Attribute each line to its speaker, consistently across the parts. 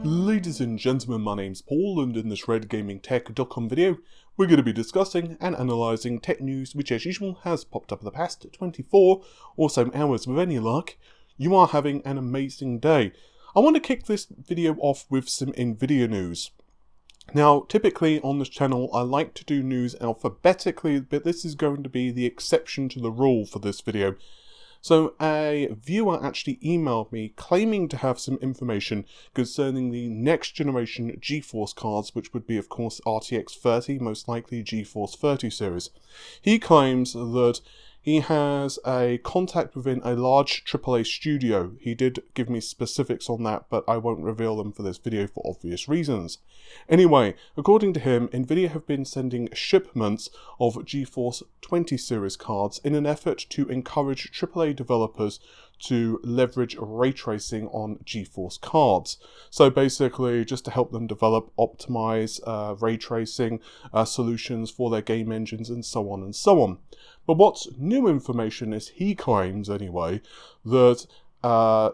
Speaker 1: Ladies and gentlemen, my name's Paul, and in this RedGamingTech.com video, we're going to be discussing and analysing tech news which, as usual, has popped up in the past 24 or so hours. With any luck, you are having an amazing day. I want to kick this video off with some NVIDIA news. Now, typically on this channel, I like to do news alphabetically, but this is going to be the exception to the rule for this video. So a viewer actually emailed me claiming to have some information concerning the next generation GeForce cards, which would be of course RTX 30, most likely GeForce 30 series. He claims that he has a contact within a large AAA studio. He did give me specifics on that, but I won't reveal them for this video for obvious reasons. Anyway, according to him, NVIDIA have been sending shipments of GeForce 20 series cards in an effort to encourage AAA developers to leverage ray tracing on GeForce cards. So basically, just to help them develop, optimize ray tracing solutions for their game engines and so on and so on. But what's new information is, he claims anyway, that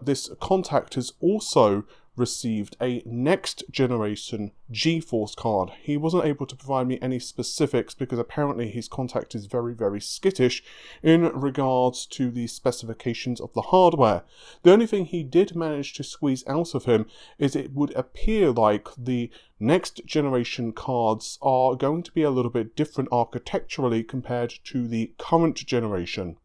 Speaker 1: this contact has also received a next generation GeForce card. He wasn't able to provide me any specifics because apparently his contact is very skittish in regards to the specifications of the hardware. The only thing he did manage to squeeze out of him is it would appear like the next generation cards are going to be a little bit different architecturally compared to the current generation.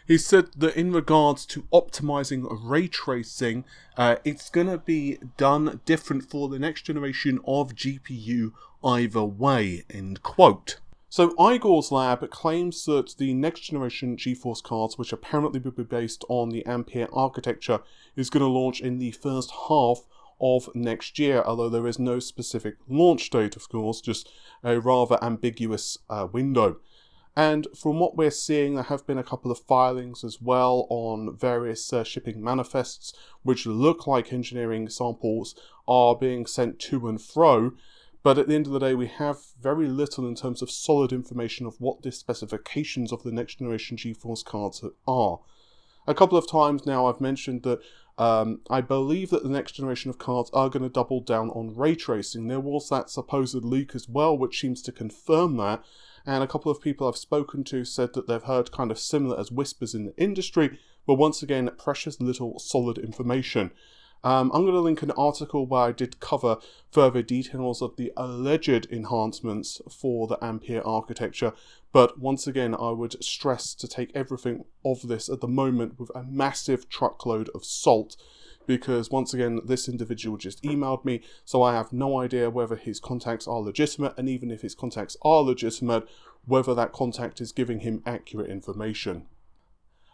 Speaker 1: He said that in regards to optimizing ray tracing, it's going to be done different for the next generation of GPU either way, end quote. So Igor's lab claims that the next generation GeForce cards, which apparently will be based on the Ampere architecture, is going to launch in the first half of next year, although there is no specific launch date, of course, just a rather ambiguous window. And from what we're seeing, there have been a couple of filings as well on various shipping manifests, which look like engineering samples are being sent to and fro. But at the end of the day, we have very little in terms of solid information of what the specifications of the next generation GeForce cards are. A couple of times now I've mentioned that I believe that the next generation of cards are going to double down on ray tracing. There was that supposed leak as well, which seems to confirm that. And a couple of people I've spoken to said that they've heard kind of similar as whispers in the industry, but once again, precious little solid information. I'm going to link an article where I did cover further details of the alleged enhancements for the Ampere architecture, but once again, I would stress to take everything of this at the moment with a massive truckload of salt, because once again, this individual just emailed me, so I have no idea whether his contacts are legitimate, and even if his contacts are legitimate, whether that contact is giving him accurate information.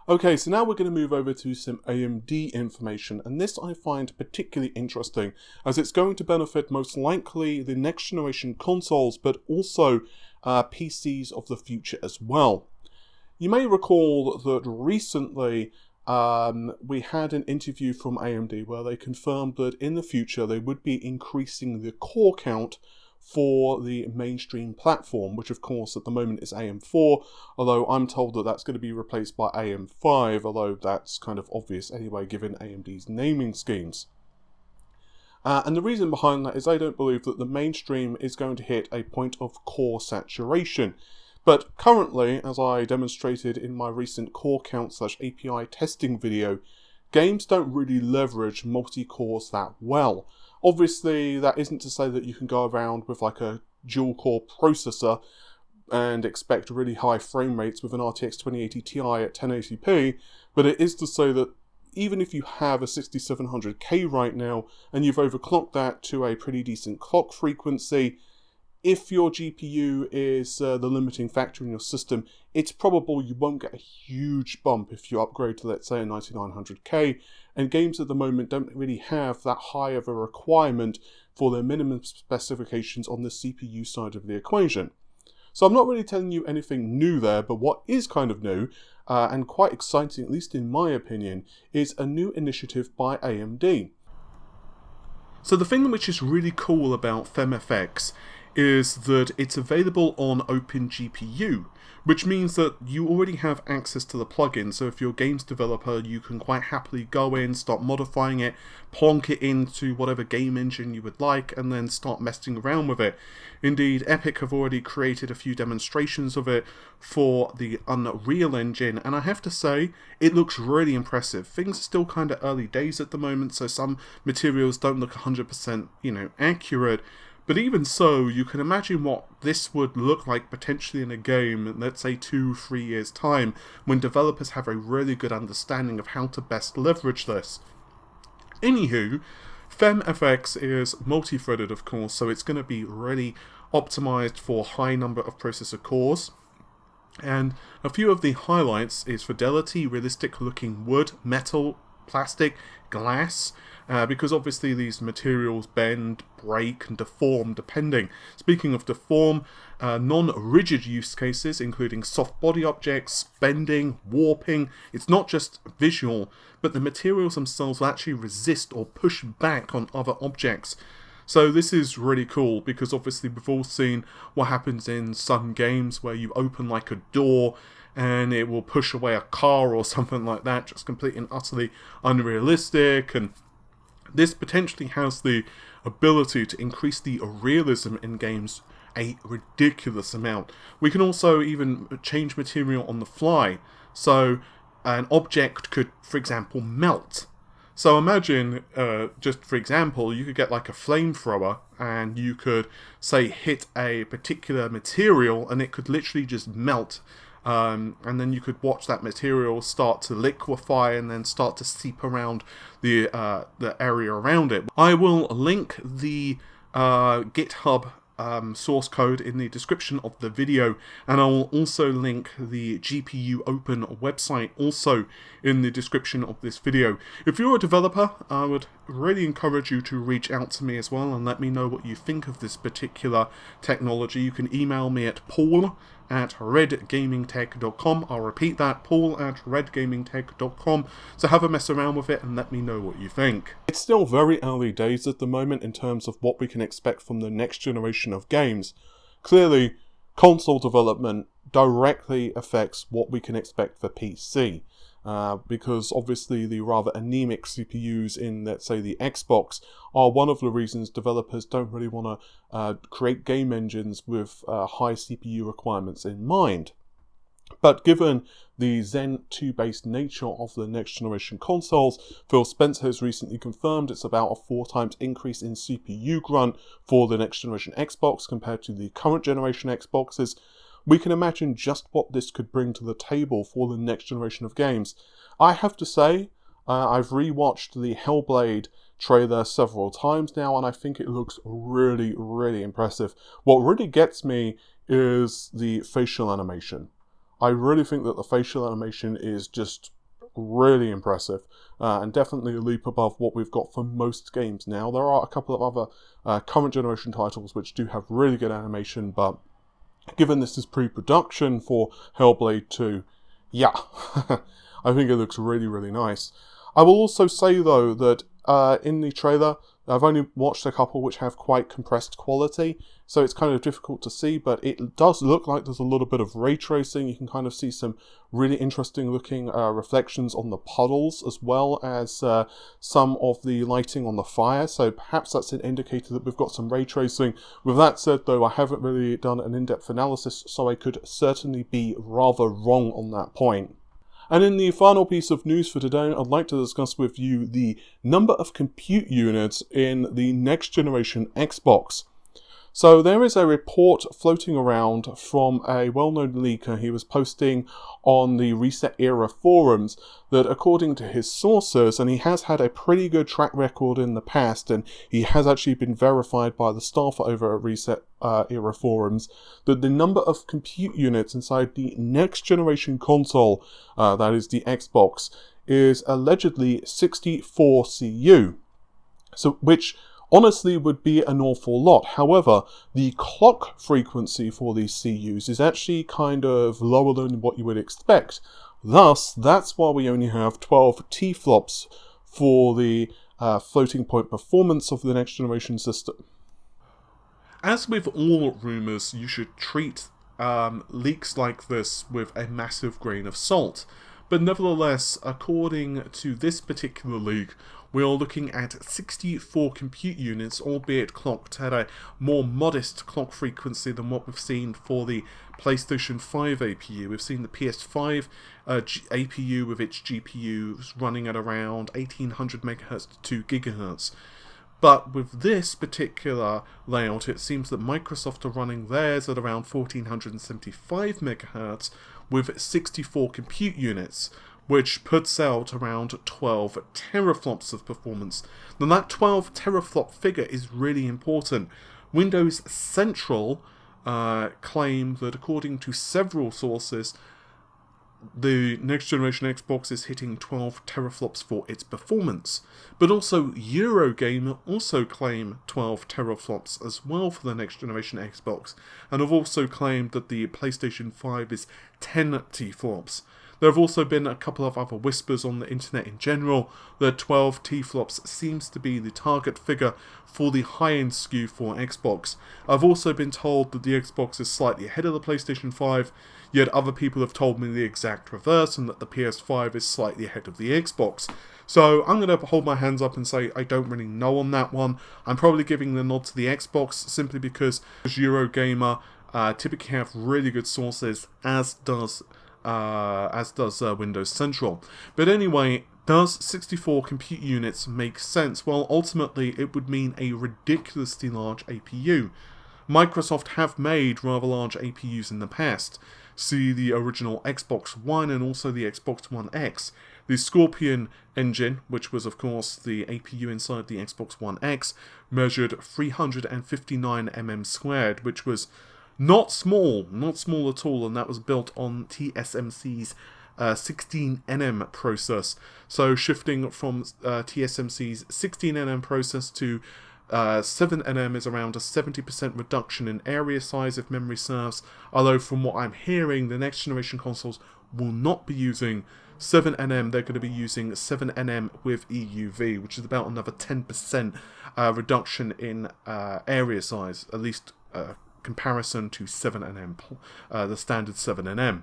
Speaker 1: Okay, so now we're going to move over to some AMD information, and this I find particularly interesting, as it's going to benefit most likely the next generation consoles, but also PCs of the future as well. You may recall that recently we had an interview from AMD where they confirmed that in the future they would be increasing the core count for the mainstream platform, which of course at the moment is AM4, although I'm told that that's going to be replaced by AM5, although that's kind of obvious anyway given AMD's naming schemes. And the reason behind that is I don't believe that the mainstream is going to hit a point of core saturation. But currently, as I demonstrated in my recent core count / API testing video, games don't really leverage multi-cores that well. Obviously, that isn't to say that you can go around with like a dual-core processor and expect really high frame rates with an RTX 2080 Ti at 1080p, but it is to say that even if you have a 6700K right now and you've overclocked that to a pretty decent clock frequency, if your GPU is the limiting factor in your system, it's probable you won't get a huge bump if you upgrade to, let's say, a 9900K, and games at the moment don't really have that high of a requirement for their minimum specifications on the CPU side of the equation. So I'm not really telling you anything new there, but what is kind of new, and quite exciting, at least in my opinion, is a new initiative by AMD. So the thing which is really cool about FemFX is that it's available on OpenGPU, which means that you already have access to the plugin. So if you're a games developer, you can quite happily go in, start modifying it, plonk it into whatever game engine you would like, and then start messing around with it. Indeed, Epic have already created a few demonstrations of it for the Unreal Engine, and I have to say, it looks really impressive. Things are still kind of early days at the moment, so some materials don't look 100%, accurate. But even so, you can imagine what this would look like potentially in a game, let's say 2-3 years time, when developers have a really good understanding of how to best leverage this. Anywho, FemFX is multi-threaded, of course, so it's going to be really optimized for high number of processor cores. And a few of the highlights is fidelity, realistic looking wood, metal, plastic, glass, because obviously these materials bend, break, and deform depending. Speaking of deform, non-rigid use cases, including soft body objects, bending, warping. It's not just visual, but the materials themselves will actually resist or push back on other objects. So this is really cool, because obviously we've all seen what happens in some games where you open like a door and it will push away a car or something like that, just completely and utterly unrealistic. And this potentially has the ability to increase the realism in games a ridiculous amount. We can also even change material on the fly. So an object could, for example, melt. So imagine, just for example, you could get like a flamethrower and you could, say, hit a particular material and it could literally just melt. And then you could watch that material start to liquefy and then start to seep around the area around it. I will link the GitHub source code in the description of the video, and I will also link the GPU Open website also in the description of this video. If you're a developer, I would really encourage you to reach out to me as well and let me know what you think of this particular technology. You can email me at paul@redgamingtech.com. I'll repeat that, paul@redgamingtech.com. So have a mess around with it and let me know what you think. It's still very early days at the moment in terms of what we can expect from the next generation of games. Clearly, console development directly affects what we can expect for PC. Because obviously the rather anemic CPUs in, let's say, the Xbox are one of the reasons developers don't really want to create game engines with high CPU requirements in mind. But given the Zen 2 based nature of the next generation consoles, Phil Spencer has recently confirmed it's about a 4 times increase in CPU grunt for the next generation Xbox compared to the current generation Xboxes. We can imagine just what this could bring to the table for the next generation of games. I have to say, I've rewatched the Hellblade trailer several times now, and I think it looks really, really impressive. What really gets me is the facial animation. I really think that the facial animation is just really impressive, and definitely a leap above what we've got for most games now. There are a couple of other current generation titles which do have really good animation, but given this is pre-production for Hellblade 2, yeah, I think it looks really, really nice. I will also say, though, that in the trailer, I've only watched a couple which have quite compressed quality, so it's kind of difficult to see, but it does look like there's a little bit of ray tracing. You can kind of see some really interesting looking reflections on the puddles, as well as some of the lighting on the fire, so perhaps that's an indicator that we've got some ray tracing. With that said, though, I haven't really done an in-depth analysis, so I could certainly be rather wrong on that point. And in the final piece of news for today, I'd like to discuss with you the number of compute units in the next generation Xbox. So there is a report floating around from a well-known leaker. He was posting on the Reset Era forums that according to his sources, and he has had a pretty good track record in the past, and he has actually been verified by the staff over at Reset Era forums, that the number of compute units inside the next generation console, that is the Xbox, is allegedly 64 CU. So which honestly would be an awful lot. However, the clock frequency for these CUs is actually kind of lower than what you would expect. Thus, that's why we only have 12 T-flops for the floating point performance of the next generation system. As with all rumours, you should treat leaks like this with a massive grain of salt. But nevertheless, according to this particular leak, we are looking at 64 compute units, albeit clocked at a more modest clock frequency than what we've seen for the PlayStation 5 APU. We've seen the PS5 APU with its GPUs running at around 1800 MHz to 2 GHz. But with this particular layout, it seems that Microsoft are running theirs at around 1475 MHz with 64 compute units, which puts out around 12 teraflops of performance. Now that 12 teraflop figure is really important. Windows Central claim that according to several sources, the next generation Xbox is hitting 12 teraflops for its performance. But also Eurogamer also claim 12 teraflops as well for the next generation Xbox, and have also claimed that the PlayStation 5 is 10 teraflops. There have also been a couple of other whispers on the internet in general that 12 teraflops seems to be the target figure for the high-end SKU for Xbox. I've also been told that the Xbox is slightly ahead of the PlayStation 5, yet other people have told me the exact reverse and that the PS5 is slightly ahead of the Xbox. So I'm going to hold my hands up and say I don't really know on that one. I'm probably giving the nod to the Xbox simply because Eurogamer typically have really good sources, as does Windows Central. But anyway, does 64 compute units make sense? Well, ultimately it would mean a ridiculously large APU. Microsoft have made rather large APUs in the past. See the original Xbox One and also the Xbox One X. The Scorpion engine, which was of course the APU inside the Xbox One X, measured 359 mm², which was not small at all, and that was built on TSMC's 16nm process. So shifting from TSMC's 16nm process to 7nm is around a 70% reduction in area size if memory serves, although from what I'm hearing, the next generation consoles will not be using 7nm, they're going to be using 7nm with EUV, which is about another 10% reduction in area size, at least comparison to 7nm, the standard 7nm.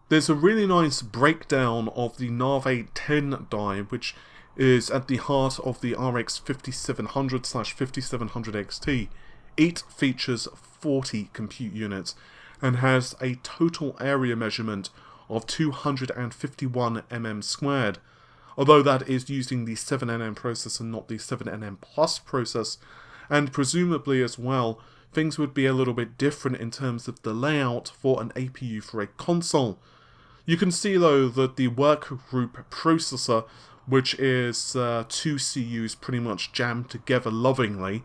Speaker 1: There's a really nice breakdown of the Nave 10 die, which is at the heart of the RX 5700/5700 XT. It features 40 compute units and has a total area measurement of 251 mm². Although that is using the 7nm process and not the 7nm Plus process, and presumably as well, things would be a little bit different in terms of the layout for an APU for a console. You can see though that the workgroup processor, which is two CUs pretty much jammed together lovingly,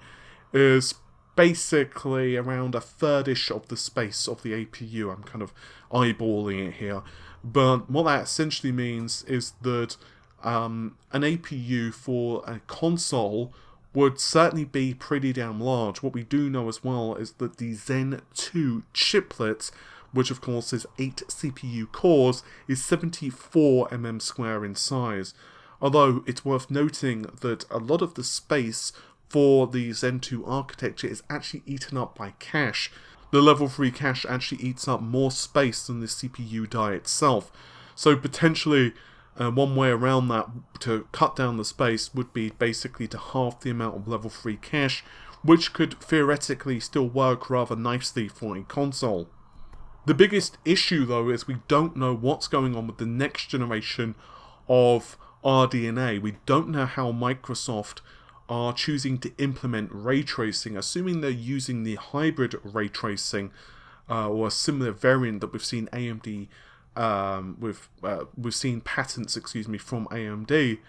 Speaker 1: is basically around a third-ish of the space of the APU. I'm kind of eyeballing it here. But what that essentially means is that an APU for a console would certainly be pretty damn large. What we do know as well is that the Zen 2 chiplet, which of course is 8 CPU cores, is 74 mm² in size. Although it's worth noting that a lot of the space for the Zen 2 architecture is actually eaten up by cache. The level 3 cache actually eats up more space than the CPU die itself. So potentially one way around that to cut down the space would be basically to halve the amount of level 3 cache, which could theoretically still work rather nicely for a console. The biggest issue though is we don't know what's going on with the next generation of RDNA. We don't know how Microsoft are choosing to implement ray tracing, assuming they're using the hybrid ray tracing or a similar variant that we've seen AMD we've seen patents from AMD.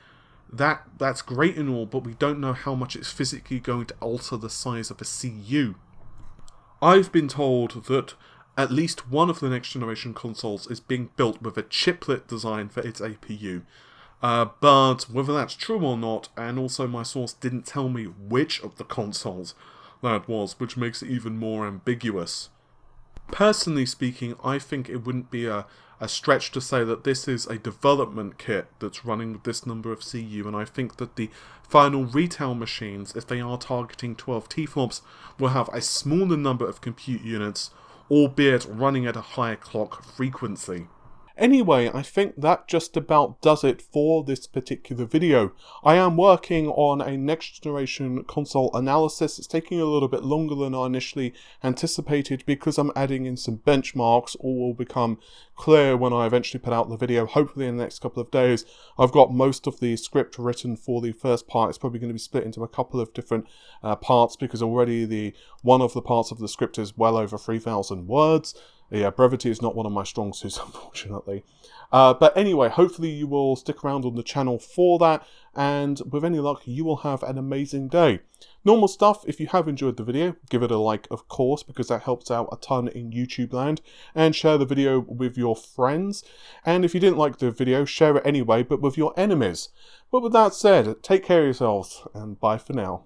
Speaker 1: That's great and all, but we don't know how much it's physically going to alter the size of a CU. I've been told that at least one of the next generation consoles is being built with a chiplet design for its APU. But whether that's true or not, and also my source didn't tell me which of the consoles that was, which makes it even more ambiguous. Personally speaking, I think it wouldn't be a a stretch to say that this is a development kit that's running with this number of CU, and I think that the final retail machines, if they are targeting 12 T-flops, will have a smaller number of compute units, albeit running at a higher clock frequency. Anyway, I think that just about does it for this particular video. I am working on a next generation console analysis. It's taking a little bit longer than I initially anticipated because I'm adding in some benchmarks. All will become clear when I eventually put out the video, hopefully in the next couple of days. I've got most of the script written for the first part. It's probably going to be split into a couple of different parts because already one of the parts of the script is well over 3,000 words. Yeah, brevity is not one of my strong suits, unfortunately. But anyway, hopefully you will stick around on the channel for that, and with any luck, you will have an amazing day. Normal stuff, if you have enjoyed the video, give it a like, of course, because that helps out a ton in YouTube land, and share the video with your friends. And if you didn't like the video, share it anyway, but with your enemies. But with that said, take care of yourselves, and bye for now.